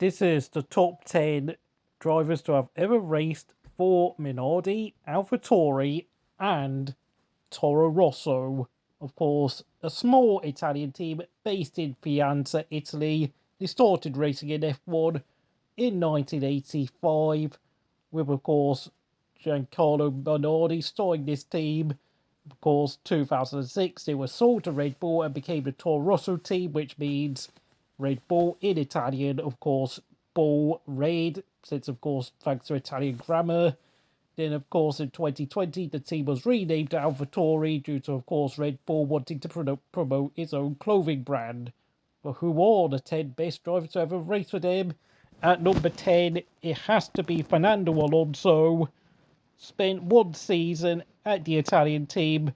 This is the top 10 drivers to have ever raced for Minardi, AlphaTauri, and Toro Rosso. Of course, a small Italian team based in Firenze, Italy. They started racing in F1 in 1985, with, of course, Giancarlo Minardi starting this team. Of course, 2006, they were sold to Red Bull and became the Toro Rosso team, which means Red Bull in Italian, of course, Bull Red, since, of course, thanks to Italian grammar. Then, of course, in 2020, the team was renamed to AlphaTauri due to, of course, Red Bull wanting to promote its own clothing brand. But who are the 10 best drivers to ever race for them? At number 10, it has to be Fernando Alonso. Spent one season at the Italian team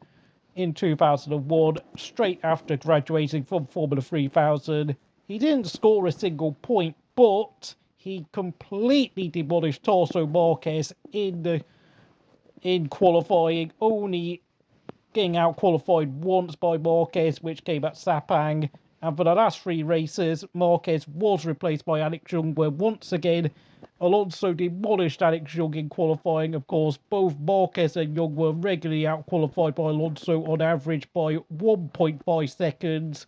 in 2001, straight after graduating from Formula 3000. He didn't score a single point, but he completely demolished Tarso Marquez in qualifying, only getting out qualified once by Marquez, which came at Sepang. And for the last three races, Marquez was replaced by Alex Young, where once again Alonso demolished Alex Young in qualifying. Of course, both Marquez and Young were regularly out-qualified by Alonso on average by 1.5 seconds.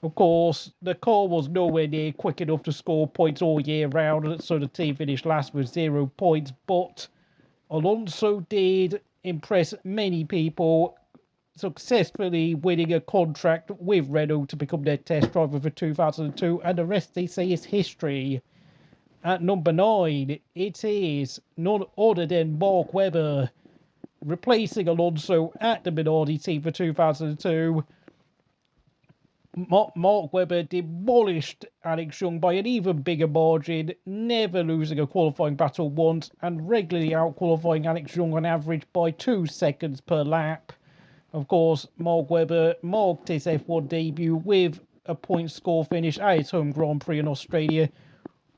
Of course, the car was nowhere near quick enough to score points all year round, so the team finished last with 0 points. But Alonso did impress many people, successfully winning a contract with Renault to become their test driver for 2002, and the rest, they say, is history. At number 9, it is none other than Mark Webber, replacing Alonso at the Minardi team for 2002. Mark Webber demolished Alex Young by an even bigger margin, never losing a qualifying battle once, and regularly out-qualifying Alex Young on average by 2 seconds per lap. Of course, Mark Webber marked his F1 debut with a point score finish at his home Grand Prix in Australia,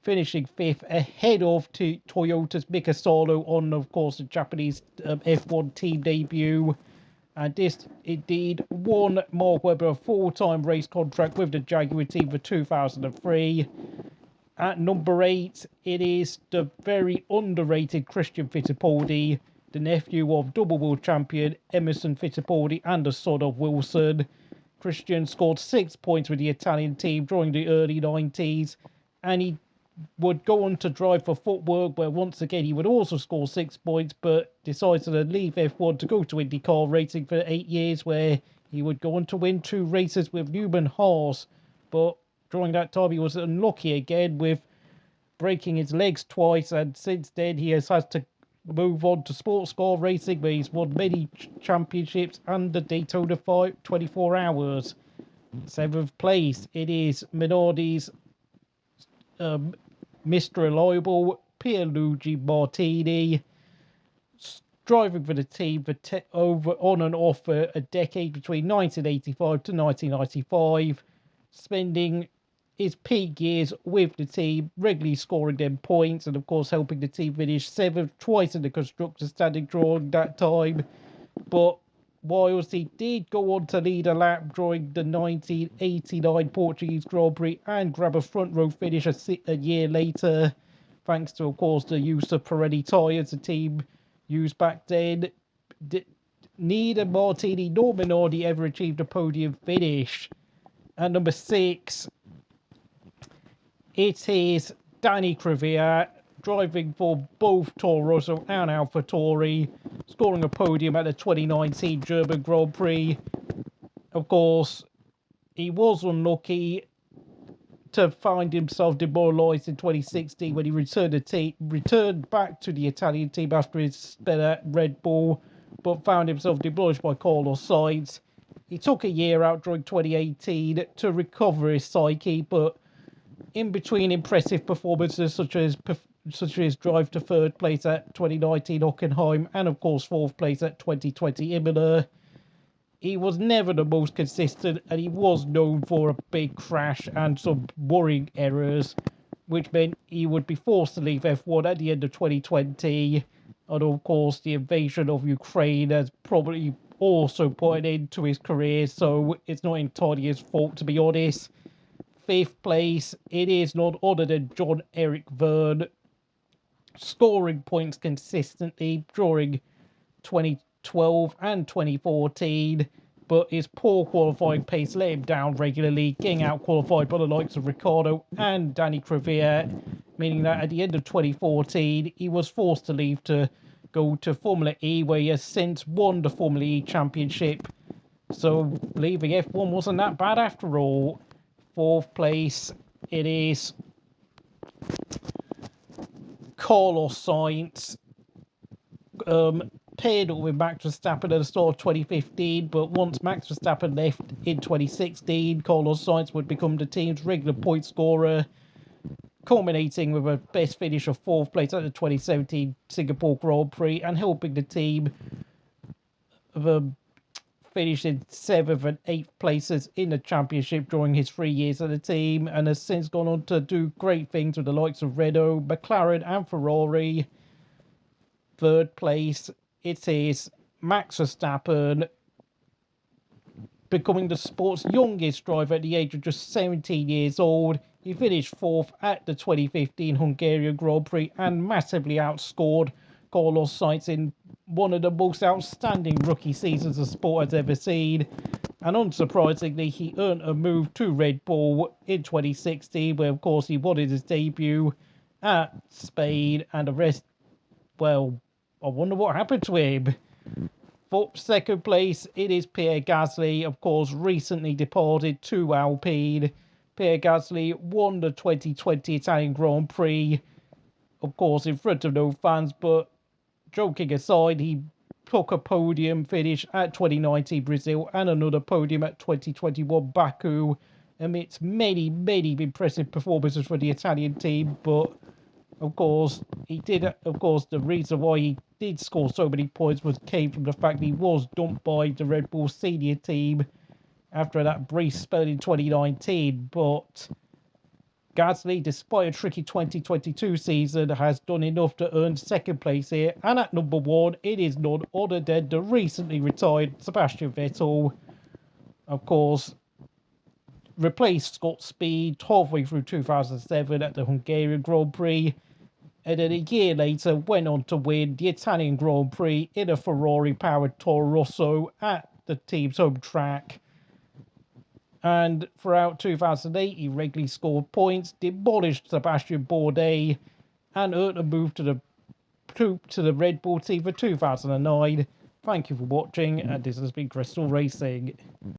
finishing 5th ahead of Toyota's Mika Salo on, of course, the Japanese F1 team debut. And this indeed won Mark Webber a full-time race contract with the Jaguar team for 2003. At number 8, it is the very underrated Christian Fittipaldi, the nephew of double world champion Emerson Fittipaldi and the son of Wilson. Christian scored 6 points with the Italian team during the early 90s, and he would go on to drive for Footwork, where once again he would also score 6 points, but decided to leave F1 to go to IndyCar racing for 8 years, where he would go on to win 2 races with Newman Haas. But during that time he was unlucky again with breaking his legs twice, and since then he has had to move on to sports car racing, where he's won many championships and the Daytona 24 Hours. 7th place, it is Minardi's Mr. Reliable, Pierluigi MARTINI, driving for the team for on and off for a decade between 1985 to 1995, spending his peak years with the team, regularly scoring them points, and of course helping the team finish 7th twice in the constructors' standing during that time. But whilst he did go on to lead a lap during the 1989 Portuguese Grand Prix and grab a front row finish a year later, thanks to, of course, the use of Pirelli tyres the team used back then, neither Martini nor Minardi ever achieved a podium finish. At number 6, it is Danill Kvyat, driving for both Toro Rosso and AlphaTauri, scoring a podium at the 2019 German Grand Prix. Of course, he was unlucky to find himself demoralised in 2016 when he returned back to the Italian team after his spell at Red Bull, but found himself demolished by Carlos Sainz. He took a year out during 2018 to recover his psyche, but in between impressive performances such as his drive to 3rd place at 2019 Hockenheim and of course 4th place at 2020 Imola, he was never the most consistent, and he was known for a big crash and some worrying errors, which meant he would be forced to leave F1 at the end of 2020. And of course the invasion of Ukraine has probably also put an end to his career, so it's not entirely his fault, to be honest. fifth place, it is none other than Jean-Eric Vergne, scoring points consistently during 2012 and 2014, but his poor qualifying pace let him down regularly, getting out qualified by the likes of Ricciardo and Danill Kvyat, meaning that at the end of 2014 he was forced to leave to go to Formula E, where he has since won the Formula E championship. So leaving F1 wasn't that bad after all. Fourth place, it is Carlos Sainz, paired up with Max Verstappen at the start of 2015, but once Max Verstappen left in 2016, Carlos Sainz would become the team's regular point scorer, culminating with a best finish of fourth place at the 2017 Singapore Grand Prix, and helping the team finish in 7th and 8th places in the championship during his 3 years at the team, and has since gone on to do great things with the likes of Renault, McLaren and Ferrari. Third place, it is Max Verstappen, becoming the sport's youngest driver at the age of just 17 years old. He finished fourth at the 2015 Hungarian Grand Prix and massively outscored Carlos Sainz in one of the most outstanding rookie seasons the sport has ever seen. And unsurprisingly, he earned a move to Red Bull in 2016, where of course he wanted his debut at Spain, and the rest, well, I wonder what happened to him. For second place, it is Pierre Gasly, of course, recently departed to Alpine. Pierre Gasly won the 2020 Italian Grand Prix, of course, in front of no fans, but joking aside, he took a podium finish at 2019 Brazil and another podium at 2021 Baku, amidst many impressive performances for the Italian team. But of course, the reason why he did score so many points came from the fact that he was dumped by the Red Bull senior team after that brief spell in 2019. But Gasly, despite a tricky 2022 season, has done enough to earn second place here. And at number one, it is none other than the recently retired Sebastian Vettel. Of course, replaced Scott Speed halfway through 2007 at the Hungarian Grand Prix, and then a year later went on to win the Italian Grand Prix in a Ferrari-powered Toro Rosso at the team's home track. And throughout 2008, he regularly scored points, demolished Sebastian Bourdais, and earned a move to the Red Bull team for 2009. Thank you for watching, and this has been Crystal Racing.